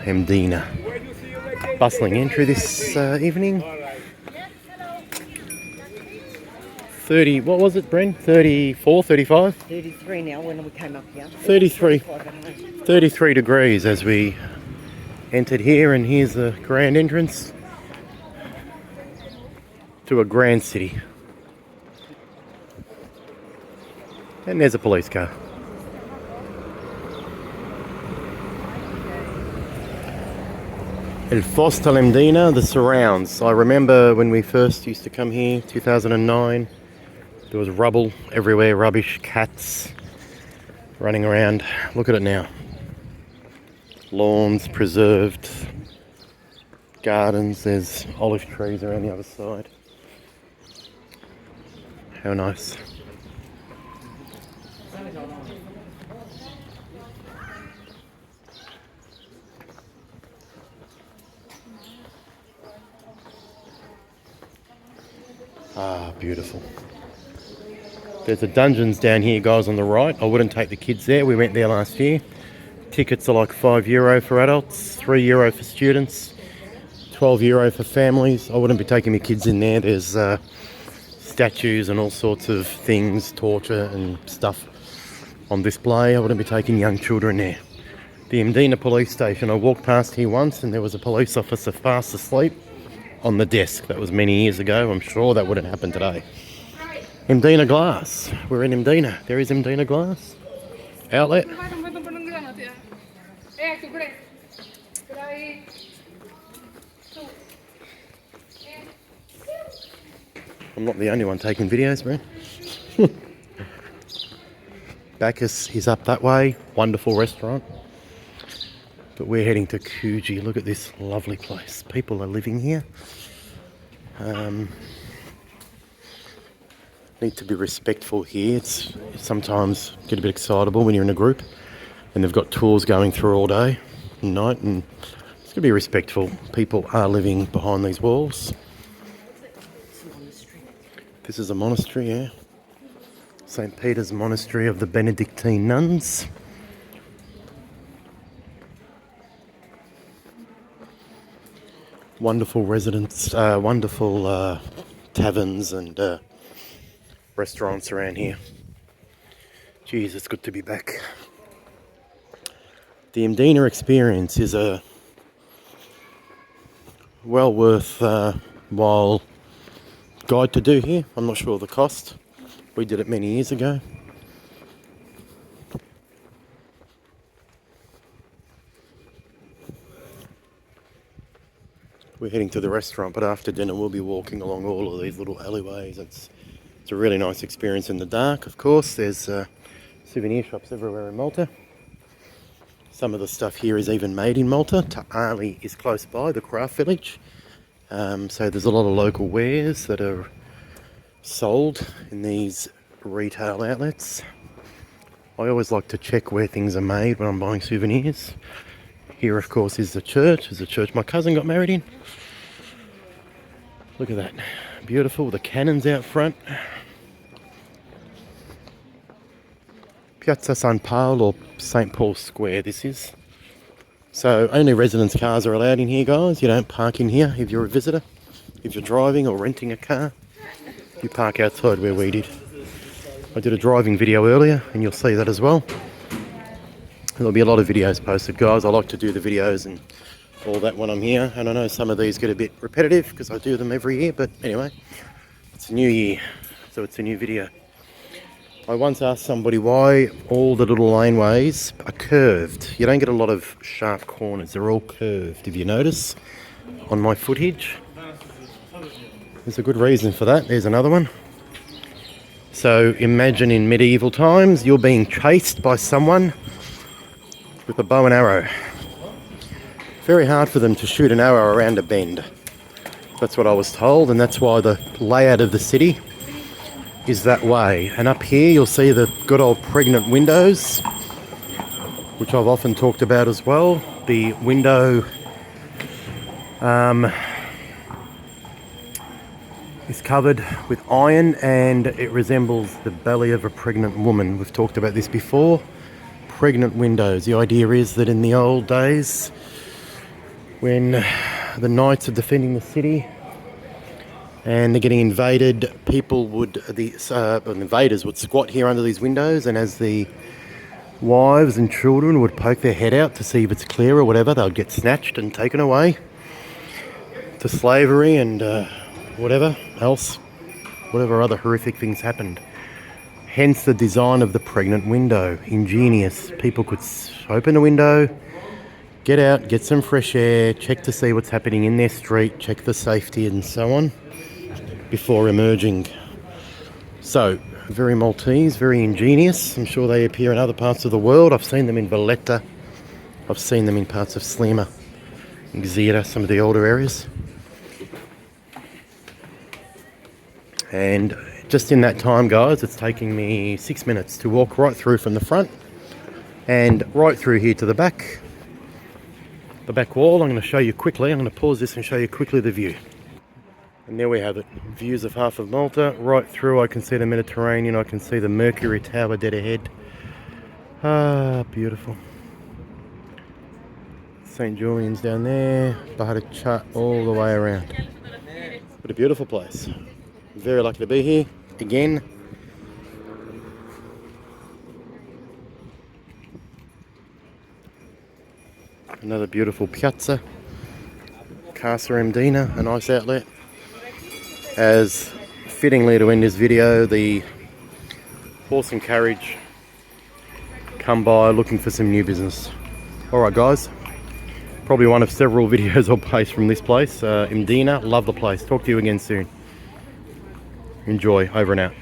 Mdina. Bustling entry this evening. 30, what was it, Bren? 34, 35? 33 now when we came up here. 33 degrees as we entered here, and here's the grand entrance to a grand city. And there's a police car. El Foster Mdina, the surrounds. I remember when we first used to come here, 2009, there was rubble everywhere, rubbish, cats running around. Look at it now. Lawns preserved, gardens, there's olive trees around the other side. How nice. Ah, beautiful. There's a Dungeons down here, guys, on the right. I wouldn't take the kids there. We went there last year. Tickets are like €5 for adults, €3 for students, €12 for families. I wouldn't be taking my kids in there. There's statues and all sorts of things, torture and stuff on display. I wouldn't be taking young children there. The Mdina police station, I walked past here once and there was a police officer fast asleep on the desk. That was many years ago. I'm sure that wouldn't happen today. Mdina Glass. We're in Mdina. There is Mdina Glass. Outlet. I'm not the only one taking videos, man. Bacchus is up that way. Wonderful restaurant. But we're heading to Coogee. Look at this lovely place. People are living here. Need to be respectful here. It's sometimes get a bit excitable when you're in a group and they've got tours going through all day and night, and it's got to be respectful. People are living behind these walls. This is a monastery, yeah. St. Peter's Monastery of the Benedictine nuns. Wonderful residents, wonderful taverns and restaurants around here. Geez, it's good to be back. The Mdina experience is a well worth while guide to do here. I'm not sure of the cost. We did it many years ago. We're heading to the restaurant, but after dinner we'll be walking along all of these little alleyways. It's a really nice experience in the dark, of course. There's souvenir shops everywhere in Malta. Some of the stuff here is even made in Malta. Ta'ali is close by, the craft village. So there's a lot of local wares that are sold in these retail outlets. I always like to check where things are made when I'm buying souvenirs. Here, of course, is the church. There's a church my cousin got married in. Look at that. Beautiful. The cannons out front. Piazza San Paolo, or St. Paul's Square, this is. So only residents' cars are allowed in here, guys. You don't park in here if you're a visitor. If you're driving or renting a car, you park outside where we did. I did a driving video earlier, and you'll see that as well. There'll be a lot of videos posted, guys. I like to do the videos and all that when I'm here, and I know some of these get a bit repetitive because I do them every year, but anyway, it's a new year, so it's a new video. I once asked somebody why all the little laneways are curved. You don't get a lot of sharp corners, they're all curved, if you notice on my footage. There's a good reason for that. There's another one. So imagine in medieval times you're being chased by someone with a bow and arrow. Very hard for them to shoot an arrow around a bend. That's what I was told, and that's why the layout of the city is that way. And up here you'll see the good old pregnant windows, which I've often talked about as well. The window is covered with iron and it resembles the belly of a pregnant woman. We've talked about this before. pregnant windows. The idea is that in the old days, when the knights are defending the city and they're getting invaded, the invaders would squat here under these windows, and as the wives and children would poke their head out to see if it's clear or whatever, they'd get snatched and taken away to slavery and whatever else, whatever other horrific things happened. Hence the design of the pregnant window. Ingenious. People could open a window, get out, get some fresh air, check to see what's happening in their street, check the safety and so on before emerging. So, very Maltese, very ingenious. I'm sure they appear in other parts of the world. I've seen them in Valletta. I've seen them in parts of Slima, Gzira, some of the older areas. And just in that time, guys, it's taking me 6 minutes to walk right through from the front and right through here to the back. The back wall, I'm going to show you quickly. I'm going to pause this and show you quickly the view. And there we have it. Views of half of Malta. Right through, I can see the Mediterranean. I can see the Mercury Tower dead ahead. Ah, beautiful. St. Julian's down there. Bahar Chat all the way around. What a beautiful place. Very lucky to be here again. Another beautiful piazza. Casa Mdina, a nice outlet. As fittingly to end this video, the horse and carriage come by looking for some new business. Alright guys, probably one of several videos I'll post from this place. Mdina, love the place. Talk to you again soon. Enjoy, over and out.